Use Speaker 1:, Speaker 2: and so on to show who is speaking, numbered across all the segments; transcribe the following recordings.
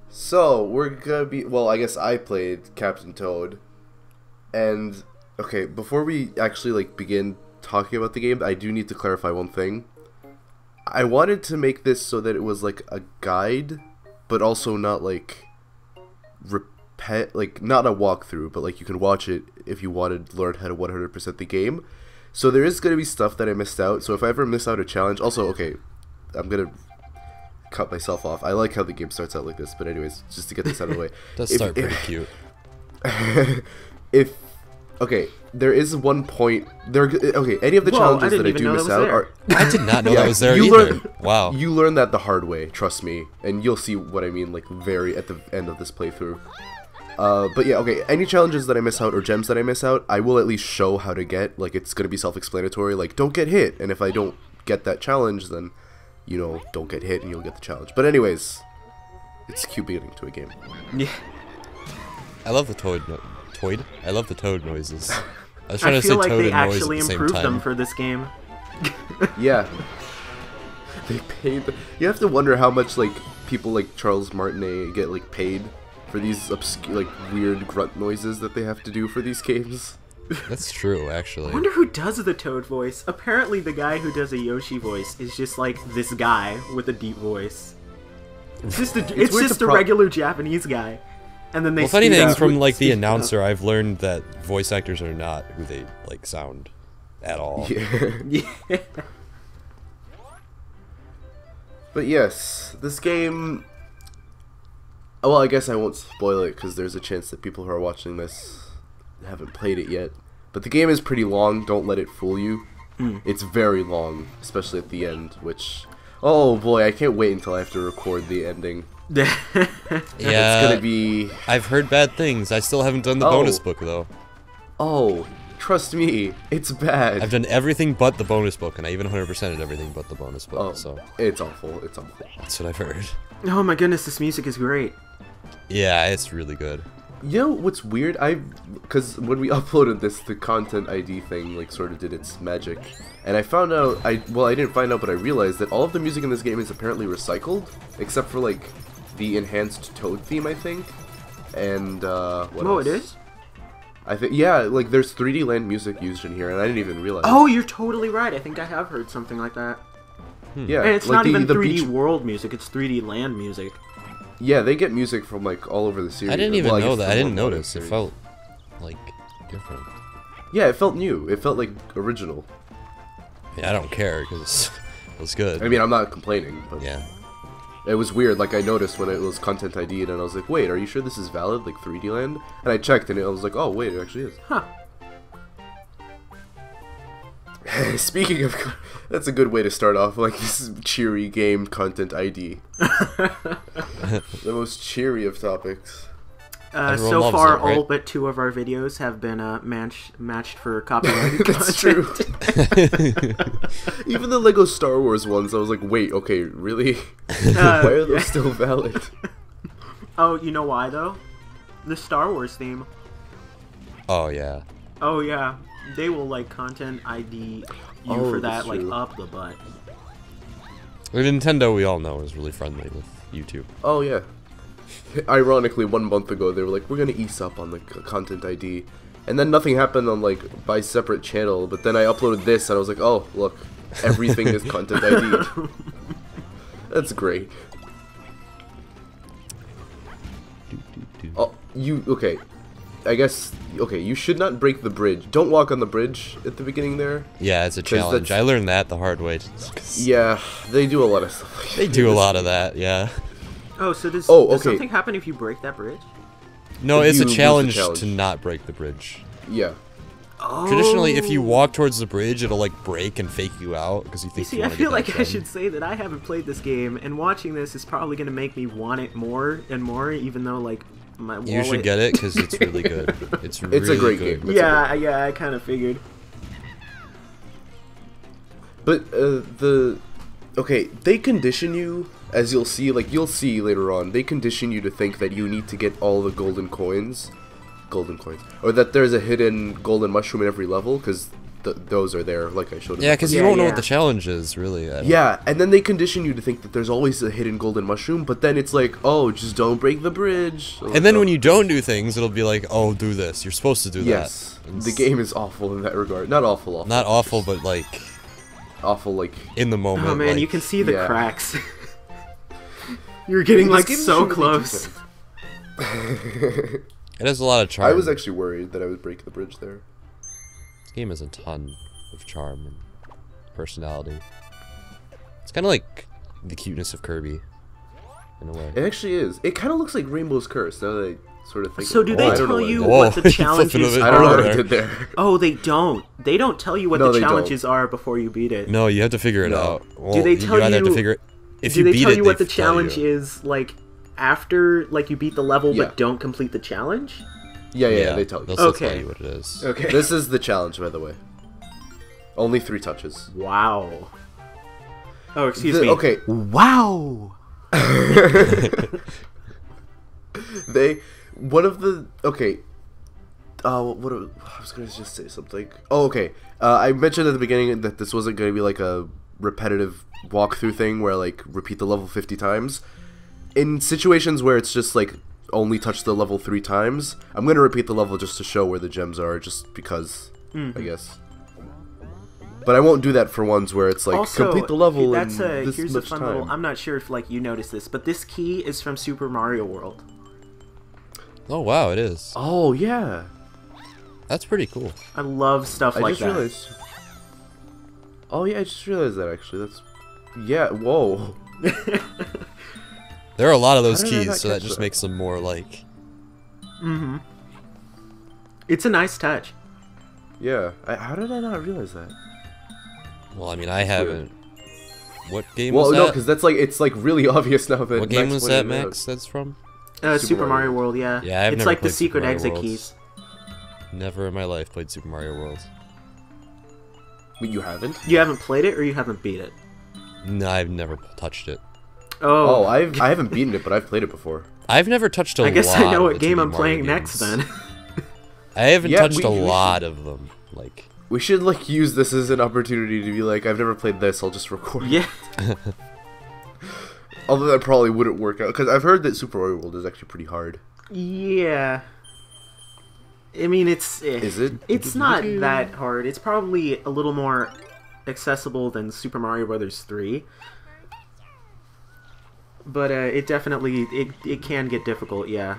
Speaker 1: So, we're gonna be, well, I guess I played Captain Toad, and, okay, before we actually, like, begin talking about the game, I do need to clarify one thing. I wanted to make this so that it was, like, a guide, but also not, like, not a walkthrough, but, like, you can watch it if you wanted to learn how to 100% the game. So there is gonna be stuff that I missed out, so if I ever miss out a challenge, also, okay, I'm gonna cut myself off. I like how the game starts out like this, but anyways, just to get this out of the way.
Speaker 2: Does start pretty cute.
Speaker 1: Okay, there is one point okay, any of the challenges that I do miss out are
Speaker 2: I did not know
Speaker 1: yeah,
Speaker 2: that was there
Speaker 1: you
Speaker 2: either. Wow.
Speaker 1: You learn that the hard way, trust me, and you'll see what I mean, like, very at the end of this playthrough. But yeah, okay, any challenges that I miss out or gems that I miss out, I will at least show how to get. Like, it's gonna be self-explanatory, like, don't get hit, and if I don't get that challenge, then, you know, don't get hit and you'll get the challenge. But anyways, it's cute beginning to a game.
Speaker 3: Yeah.
Speaker 2: I love the toad I love the toad noises. I was trying to say
Speaker 3: feel like
Speaker 2: toad
Speaker 3: they
Speaker 2: and noise at
Speaker 3: actually
Speaker 2: the same
Speaker 3: improved
Speaker 2: time.
Speaker 3: them for this game.
Speaker 1: Yeah. They paid you have to wonder how much, like, people like Charles Martinet get, like, paid for these obscure, like, weird grunt noises that they have to do for these games.
Speaker 2: That's true, actually.
Speaker 3: I wonder who does the Toad voice. Apparently the guy who does a Yoshi voice is just like this guy with a deep voice. It's just a regular Japanese guy. And then they
Speaker 2: well, funny thing, from, like, the
Speaker 3: speed
Speaker 2: announcer, I've learned that voice actors are not who they, like, sound at all.
Speaker 1: Yeah.
Speaker 3: Yeah.
Speaker 1: But yes, this game, well, I guess I won't spoil it because there's a chance that people who are watching this haven't played it yet. But the game is pretty long, don't let it fool you. It's very long, especially at the end, which, oh boy, I can't wait until I have to record the ending.
Speaker 2: Yeah,
Speaker 1: It's gonna be...
Speaker 2: I've heard bad things. I still haven't done the bonus book, though.
Speaker 1: Oh, trust me, it's bad.
Speaker 2: I've done everything but the bonus book, and I even 100%ed everything but the bonus book, so...
Speaker 1: It's awful, it's awful.
Speaker 2: That's what I've heard.
Speaker 3: Oh my goodness, this music is great.
Speaker 2: Yeah, it's really good.
Speaker 1: You know what's weird? Because when we uploaded this, the content ID thing, like, sort of did its magic. And I found out, well, I didn't find out, but I realized that all of the music in this game is apparently recycled, except for, like, the enhanced Toad theme, I think. And, what else?
Speaker 3: It is?
Speaker 1: I think, yeah, like, there's 3D Land music used in here, and I didn't even realize.
Speaker 3: Oh, you're totally right. I think I have heard something like that.
Speaker 1: Yeah.
Speaker 3: And it's
Speaker 1: like
Speaker 3: not even 3D
Speaker 1: beach...
Speaker 3: world music, it's 3D land music.
Speaker 1: Yeah, they get music from, like, all over the series.
Speaker 2: I didn't even know that. I didn't
Speaker 1: notice.
Speaker 2: notice. It felt, like, different.
Speaker 1: Yeah, it felt new. It felt, like, original.
Speaker 2: Yeah, I don't care, because it was good.
Speaker 1: I mean, I'm not complaining, but...
Speaker 2: Yeah.
Speaker 1: It was weird, like, I noticed when it was content ID'd, and I was like, wait, are you sure this is valid, like 3D Land? And I checked, and I was like, oh, wait, it actually is.
Speaker 3: Huh.
Speaker 1: Speaking of... That's a good way to start off, like, this is cheery game content ID. The most cheery of topics.
Speaker 3: So far,
Speaker 2: it, right?
Speaker 3: all but 2 of our videos have been matched for copyrighted
Speaker 1: That's
Speaker 3: content.
Speaker 1: true. Even the Lego Star Wars ones, I was like, wait, okay, really? Why are those still valid?
Speaker 3: Oh, you know why, though? The Star Wars theme.
Speaker 2: Oh, yeah.
Speaker 3: Oh, yeah. They will, like, content ID you for that, like, up the butt.
Speaker 2: Well, Nintendo, we all know, is really friendly with YouTube.
Speaker 1: Oh, yeah. Ironically, 1 month ago, they were like, we're gonna ease up on the content ID. And then nothing happened on, like, by separate channel, but then I uploaded this, and I was like, oh, look, everything is content ID. That's great. Oh, okay. I guess, okay, you should not break the bridge. Don't walk on the bridge at the beginning there.
Speaker 2: Yeah, it's a challenge. I learned that the hard way.
Speaker 1: Yeah, they do a lot of stuff like that.
Speaker 2: They do a lot of that, yeah.
Speaker 3: Oh, so does
Speaker 1: okay.
Speaker 3: something happen if you break that bridge?
Speaker 2: No,
Speaker 1: If
Speaker 2: it's a
Speaker 1: you lose the
Speaker 2: challenge
Speaker 1: challenge.
Speaker 2: to not break the bridge.
Speaker 1: Yeah.
Speaker 3: Oh.
Speaker 2: Traditionally, if you walk towards the bridge, it'll, like, break and fake you out because you
Speaker 3: You
Speaker 2: think
Speaker 3: see,
Speaker 2: you
Speaker 3: I
Speaker 2: want to
Speaker 3: feel
Speaker 2: get that
Speaker 3: like I
Speaker 2: gem.
Speaker 3: should say that I haven't played this game, and watching this is probably going to make me want it more and more, even though, like, my wallet...
Speaker 2: You should get it because it's really good. It's really
Speaker 1: It's a great
Speaker 2: good.
Speaker 1: game.
Speaker 3: Yeah, I kind of figured.
Speaker 1: But, okay, they condition you, as you'll see later on, they condition you to think that you need to get all the golden coins, or that there's a hidden golden mushroom in every level, because those are there, like I showed you.
Speaker 2: Yeah, because you
Speaker 3: Yeah,
Speaker 2: won't know
Speaker 3: yeah.
Speaker 2: what the challenge is, really.
Speaker 1: Yeah, and then they condition you to think that there's always a hidden golden mushroom, but then it's like, oh, just don't break the bridge.
Speaker 2: And then when you don't do things, it'll be like, oh, do this. You're supposed to do
Speaker 1: yes,
Speaker 2: that.
Speaker 1: the game is awful in that regard. Not awful,
Speaker 2: Not awful, but like
Speaker 1: awful, like
Speaker 2: in the moment.
Speaker 3: Oh man,
Speaker 2: like,
Speaker 3: you can see the
Speaker 1: yeah.
Speaker 3: cracks. You're getting
Speaker 1: This
Speaker 3: like
Speaker 1: game
Speaker 3: so
Speaker 1: shouldn't be too
Speaker 3: close.
Speaker 2: it has a lot of charm.
Speaker 1: I was actually worried that I would break the bridge there.
Speaker 2: This game has a ton of charm and personality. It's kind of like the cuteness of Kirby, in a way.
Speaker 1: It actually is. It kind of looks like Rainbow's Curse, now that I sort of think
Speaker 3: So
Speaker 1: of
Speaker 3: do
Speaker 1: it.
Speaker 3: they
Speaker 1: I don't know
Speaker 3: tell
Speaker 1: what I
Speaker 3: you
Speaker 1: did.
Speaker 3: what the
Speaker 2: Whoa,
Speaker 3: challenges
Speaker 2: flipping
Speaker 1: I don't know what I
Speaker 2: there.
Speaker 1: did there.
Speaker 3: Oh, they don't. They don't tell you what
Speaker 1: No,
Speaker 3: the
Speaker 1: they don't.
Speaker 3: challenges are before you beat it.
Speaker 2: No, you have to figure it
Speaker 1: No.
Speaker 2: out. Well,
Speaker 3: Do they tell
Speaker 2: you either have to
Speaker 3: you-
Speaker 2: figure it. If
Speaker 3: Do
Speaker 2: you
Speaker 3: they
Speaker 2: beat
Speaker 3: tell
Speaker 2: it,
Speaker 3: you what
Speaker 2: they
Speaker 3: the
Speaker 2: tell
Speaker 3: challenge
Speaker 2: you.
Speaker 3: is, like, after, like, you beat the level
Speaker 1: Yeah.
Speaker 3: but don't complete the challenge?
Speaker 1: Yeah, they tell you.
Speaker 2: They'll still
Speaker 3: Okay.
Speaker 2: tell you what it is.
Speaker 3: Okay.
Speaker 1: This is the challenge, by the way. Only 3 touches.
Speaker 3: Wow. Oh, excuse me.
Speaker 1: Okay,
Speaker 3: Wow!
Speaker 1: one of the, okay, I was gonna just say something. Oh, okay, I mentioned at the beginning that this wasn't gonna be like a repetitive walkthrough thing where like repeat the level 50 times. In situations where it's just like only touch the level 3 times, I'm gonna repeat the level just to show where the gems are, just because, I guess. But I won't do that for ones where it's like
Speaker 3: Also,
Speaker 1: complete the level in
Speaker 3: that's
Speaker 1: this
Speaker 3: here's a
Speaker 1: much
Speaker 3: fun
Speaker 1: time.
Speaker 3: little. I'm not sure if like you noticed this, but this key is from Super Mario World.
Speaker 2: Oh wow, it is.
Speaker 1: Oh yeah,
Speaker 2: That's pretty cool.
Speaker 3: I love stuff
Speaker 1: I
Speaker 3: like
Speaker 1: just
Speaker 3: that.
Speaker 1: realized. Oh yeah, I just realized that actually. That's yeah. Whoa.
Speaker 2: There are a lot of those
Speaker 1: How did I
Speaker 2: keys,
Speaker 1: not
Speaker 2: so that
Speaker 1: catch
Speaker 2: just
Speaker 1: that?
Speaker 2: makes them more like.
Speaker 3: Mm-hmm. It's a nice touch.
Speaker 1: Yeah. How did I not realize that?
Speaker 2: Well, I mean, I haven't. What game
Speaker 1: Well,
Speaker 2: was
Speaker 1: no,
Speaker 2: that?
Speaker 1: because that's like it's like really obvious now that.
Speaker 2: What game
Speaker 1: Max
Speaker 2: was that,
Speaker 1: pointed it out.
Speaker 2: Max? That's from?
Speaker 3: Super Mario World, yeah.
Speaker 2: Yeah, I've
Speaker 3: it's
Speaker 2: never
Speaker 3: like the
Speaker 2: played Super
Speaker 3: secret
Speaker 2: Mario
Speaker 3: exit
Speaker 2: Worlds.
Speaker 3: keys.
Speaker 2: Never in my life played Super Mario World.
Speaker 1: Wait, you haven't?
Speaker 3: You haven't played it or you haven't beat it?
Speaker 2: No, I've never touched it.
Speaker 1: Oh,
Speaker 3: Oh,
Speaker 1: I haven't beaten it, but I've played it before.
Speaker 2: I've never touched a lot.
Speaker 3: I guess I know
Speaker 2: of
Speaker 3: what
Speaker 2: the
Speaker 3: game
Speaker 2: 2D
Speaker 3: I'm
Speaker 2: Mario
Speaker 3: playing
Speaker 2: games.
Speaker 3: next then.
Speaker 2: I haven't
Speaker 1: Yeah,
Speaker 2: touched a
Speaker 1: we
Speaker 2: lot of them. Like,
Speaker 1: We should like use this as an opportunity to be like, I've never played this. I'll just record. it.
Speaker 3: Yeah.
Speaker 1: Although that probably wouldn't work out because I've heard that Super Mario World is actually pretty hard.
Speaker 3: Yeah. I mean, it's...
Speaker 1: Is it?
Speaker 3: It's not that hard. It's probably a little more accessible than Super Mario Brothers 3. But it definitely... It can get difficult, yeah.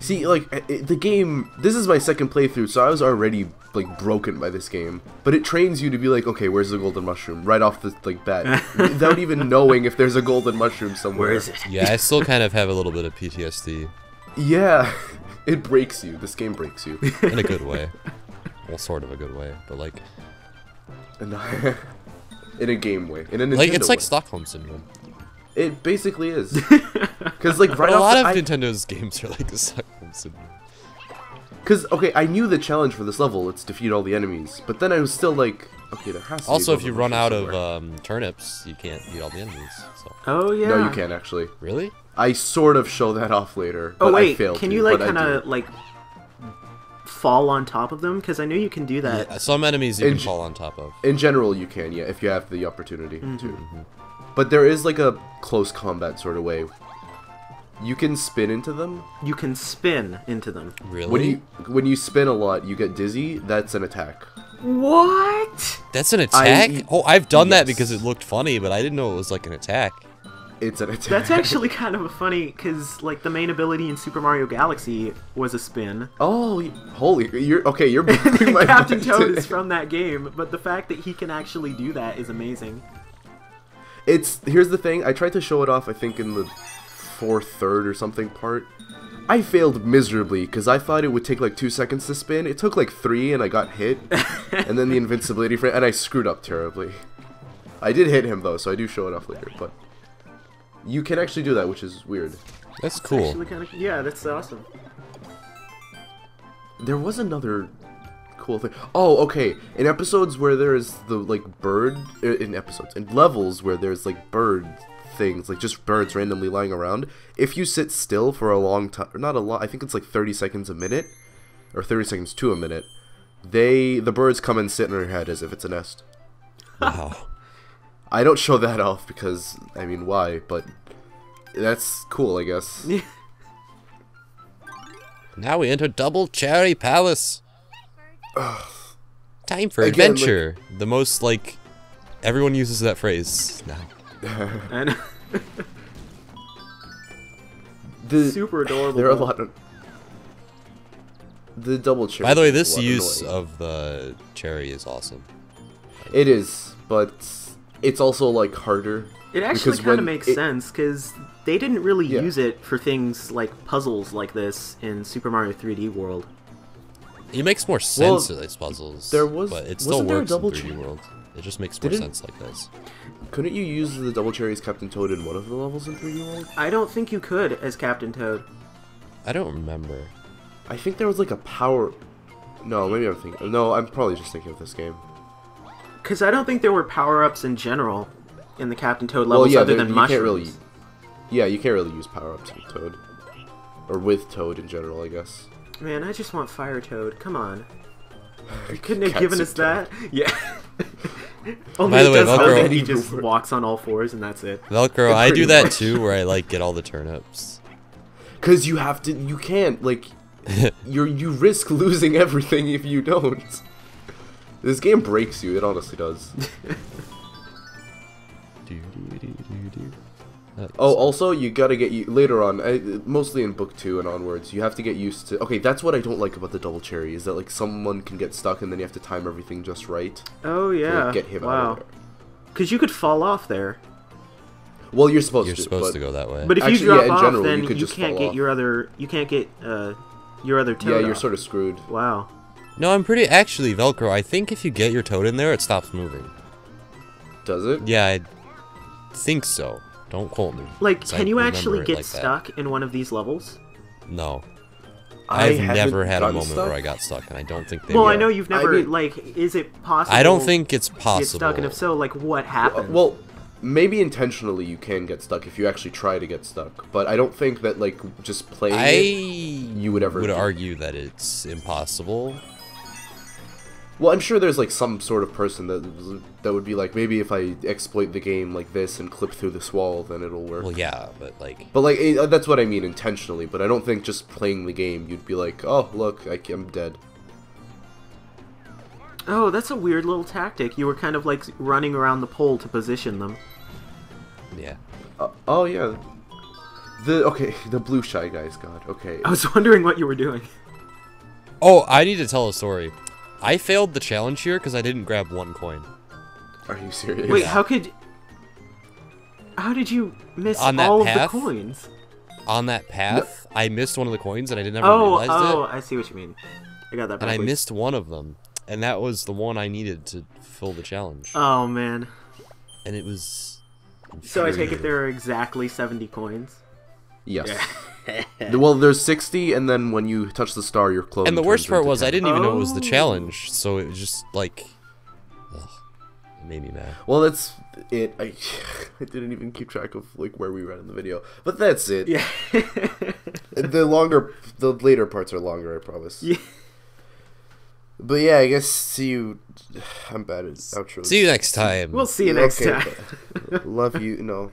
Speaker 1: See, like the game. This is my second playthrough, so I was already like broken by this game. But it trains you to be like, okay, where's the golden mushroom? Right off the like bat, without even knowing if there's a golden mushroom somewhere.
Speaker 3: Where is it?
Speaker 2: yeah, I still kind of have a little bit of PTSD
Speaker 1: Yeah, it breaks you. This game breaks you.
Speaker 2: in a good way. Well, sort of a good way, but like,
Speaker 1: And, in a game way. In a Nintendo
Speaker 2: like it's like
Speaker 1: way.
Speaker 2: Stockholm Syndrome.
Speaker 1: It basically is. Because like
Speaker 2: But
Speaker 1: right
Speaker 2: a lot of
Speaker 1: off the,
Speaker 2: Nintendo's games are like the Stockholm Syndrome.
Speaker 1: Because okay, I knew the challenge for this level. It's defeat all the enemies. But then I was still like, okay, there has to.
Speaker 2: Also,
Speaker 1: be a
Speaker 2: if you
Speaker 1: golden
Speaker 2: run out
Speaker 1: mushroom
Speaker 2: of
Speaker 1: somewhere.
Speaker 2: turnips, you can't beat all the enemies. So
Speaker 3: Oh, yeah.
Speaker 1: No, you can't actually.
Speaker 2: really?
Speaker 1: I sort of show that off later.
Speaker 3: Oh,
Speaker 1: but I
Speaker 3: wait.
Speaker 1: failed
Speaker 3: Can
Speaker 1: to,
Speaker 3: you, like,
Speaker 1: but I
Speaker 3: kind
Speaker 1: do.
Speaker 3: of, like, fall on top of them? Because I know you can do that.
Speaker 2: Yeah, some enemies you
Speaker 1: In
Speaker 2: can
Speaker 1: g-
Speaker 2: fall on top of.
Speaker 1: In general, you can, yeah, if you have the opportunity
Speaker 3: Mm-hmm.
Speaker 1: to. But there is like a close combat sort of way. You can spin into them.
Speaker 3: You can spin into them.
Speaker 2: Really?
Speaker 1: When you spin a lot, you get dizzy. That's an attack.
Speaker 3: What?
Speaker 2: That's an attack? Oh, I've done that
Speaker 1: Yes.
Speaker 2: because it looked funny, but I didn't know it was like an attack.
Speaker 1: It's an attack.
Speaker 3: That's actually kind of funny, because, like, the main ability in Super Mario Galaxy was a spin.
Speaker 1: Oh, holy! You're okay. You're blowing my
Speaker 3: Captain
Speaker 1: mind.
Speaker 3: Toad is from that game, but the fact that he can actually do that is amazing.
Speaker 1: Here's the thing. I tried to show it off. I think in the third or something part. I failed miserably because I thought it would take like 2 seconds to spin. It took like 3, and I got hit. And then the invincibility frame, and I screwed up terribly. I did hit him though, so I do show it off later. But you can actually do that, which is weird.
Speaker 2: That's cool.
Speaker 3: Actually kind of, yeah, that's awesome.
Speaker 1: There was another cool thing. Oh, okay. In episodes where there's the like bird, in levels where there's like bird things, like just birds randomly lying around. If you sit still for a long time, or not a lot, I think it's like 30 seconds a minute, or 30 seconds to a minute. the birds come and sit on her head as if it's a nest.
Speaker 2: Wow.
Speaker 1: I don't show that off because, I mean, why? But that's cool, I guess.
Speaker 2: Now we enter Double Cherry Palace. Time for
Speaker 1: Again,
Speaker 2: adventure. The most, like, everyone uses that phrase now.
Speaker 3: And super adorable.
Speaker 1: There are a lot of... The double cherry.
Speaker 2: By the way, this
Speaker 1: is
Speaker 2: use
Speaker 1: annoying.
Speaker 2: of the cherry is awesome.
Speaker 1: It is, but it's also, like, harder.
Speaker 3: It actually
Speaker 1: because
Speaker 3: kind of
Speaker 1: when
Speaker 3: makes
Speaker 1: it-
Speaker 3: sense, because they didn't really
Speaker 1: Yeah.
Speaker 3: use it for things like puzzles like this in Super Mario 3D World.
Speaker 2: It makes more sense to these puzzles,
Speaker 1: there was-
Speaker 2: but it still
Speaker 1: wasn't there a
Speaker 2: works in
Speaker 1: double
Speaker 2: 3D World. It just makes more
Speaker 1: Didn't-
Speaker 2: sense like this.
Speaker 1: Couldn't you use the double cherries Captain Toad in one of the levels in 3D World?
Speaker 3: I don't think you could as Captain Toad.
Speaker 2: I don't remember.
Speaker 1: I think there was, like, a power... No, maybe I'm thinking... No, I'm probably just thinking of this game.
Speaker 3: Because I don't think there were power-ups in general in the Captain Toad levels other than
Speaker 1: you
Speaker 3: mushrooms.
Speaker 1: can't really... Yeah, you can't really use power-ups with Toad. Or with Toad in general, I guess.
Speaker 3: Man, I just want Fire Toad. Come on. You couldn't have
Speaker 1: Catsup
Speaker 3: given us that? Yeah. Only
Speaker 2: By the way,
Speaker 3: it does
Speaker 2: Velcro-
Speaker 3: that he just walks on all fours and that's it.
Speaker 2: Velcro, I do
Speaker 1: Pretty
Speaker 2: that
Speaker 1: much.
Speaker 2: too, where I like get all the turnips.
Speaker 1: Because you have to... You can't, like... you risk losing everything if you don't. This game breaks you, it honestly does. Oh, also, you gotta get later on, mostly in book 2 and onwards, you have to get used to... Okay, that's what I don't like about the double cherry, is that, like, someone can get stuck and then you have to time everything just right
Speaker 3: Oh,
Speaker 1: to,
Speaker 3: yeah.
Speaker 1: like, get him out
Speaker 3: Wow.
Speaker 1: of there.
Speaker 3: Because you could fall off there.
Speaker 1: Well, you're supposed
Speaker 2: You're
Speaker 1: to,
Speaker 2: supposed
Speaker 1: but
Speaker 2: to go that way.
Speaker 3: But if
Speaker 1: Actually,
Speaker 3: you drop
Speaker 1: yeah, in
Speaker 3: off,
Speaker 1: general,
Speaker 3: then
Speaker 1: you could
Speaker 3: you
Speaker 1: just
Speaker 3: can't
Speaker 1: fall
Speaker 3: get
Speaker 1: off.
Speaker 3: your other... You can't get your other Toad
Speaker 1: yeah, you're
Speaker 3: off.
Speaker 1: sort of screwed.
Speaker 3: Wow.
Speaker 2: No, I'm pretty... Actually, Velcro, I think if you get your Toad in there, it stops moving.
Speaker 1: Does it?
Speaker 2: Yeah, I think so. Don't quote me.
Speaker 3: Like,
Speaker 2: 'cause I
Speaker 3: can you
Speaker 2: remember
Speaker 3: actually
Speaker 2: it
Speaker 3: get
Speaker 2: like that.
Speaker 3: stuck in one of these levels?
Speaker 2: No.
Speaker 1: I
Speaker 2: I've
Speaker 1: haven't
Speaker 2: never had a
Speaker 1: gotten
Speaker 2: moment
Speaker 1: stuck.
Speaker 2: where I got stuck, and I don't think they
Speaker 3: Well,
Speaker 2: will.
Speaker 3: I know you've
Speaker 1: I
Speaker 3: never,
Speaker 1: mean-
Speaker 3: like, is it possible
Speaker 2: I don't think it's
Speaker 3: to
Speaker 2: possible.
Speaker 3: get stuck, and if so, like, what happened?
Speaker 1: Well, maybe intentionally you can get stuck if you actually try to get stuck, but I don't think that, like, just playing
Speaker 2: I
Speaker 1: it, you would ever
Speaker 2: would
Speaker 1: do.
Speaker 2: argue that it's impossible.
Speaker 1: Well, I'm sure there's, like, some sort of person that would be like, maybe if I exploit the game like this and clip through this wall, then it'll work.
Speaker 2: Well, yeah, but like...
Speaker 1: But, like, that's what I mean intentionally, but I don't think just playing the game, you'd be like, oh, look, I'm dead.
Speaker 3: Oh, that's a weird little tactic. You were kind of, like, running around the pole to position them.
Speaker 2: Yeah.
Speaker 1: Oh, yeah. The blue shy guys, God, okay.
Speaker 3: I was wondering what you were doing.
Speaker 2: Oh, I need to tell a story. I failed the challenge here because I didn't grab one coin.
Speaker 1: Are you serious?
Speaker 3: Wait, how did you miss
Speaker 2: On that
Speaker 3: all of
Speaker 2: path?
Speaker 3: the coins?
Speaker 2: On that path, I missed one of the coins and I didn't ever
Speaker 3: Oh,
Speaker 2: realize it.
Speaker 3: I see what you mean. I got that
Speaker 2: And I
Speaker 3: backwards.
Speaker 2: missed one of them. And that was the one I needed to fill the challenge.
Speaker 3: Oh, man.
Speaker 2: And it was...
Speaker 3: So I take it there are exactly 70 coins?
Speaker 1: Yes. Well, there's 60, and then when you touch the star, your clone
Speaker 2: And the worst
Speaker 1: turns
Speaker 2: part
Speaker 1: into
Speaker 2: was I
Speaker 1: 10.
Speaker 2: didn't even know it was the
Speaker 3: Oh.
Speaker 2: challenge. So it was just like... Ugh, it made me mad.
Speaker 1: Well, that's it. I didn't even keep track of, like, where we were at in the video. But that's it.
Speaker 3: Yeah.
Speaker 1: The later parts are longer, I promise.
Speaker 3: Yeah.
Speaker 1: But yeah, I guess see you... I'm bad at outros.
Speaker 2: See you next time.
Speaker 3: We'll see you next
Speaker 1: Okay,
Speaker 3: time.
Speaker 1: Love you. No.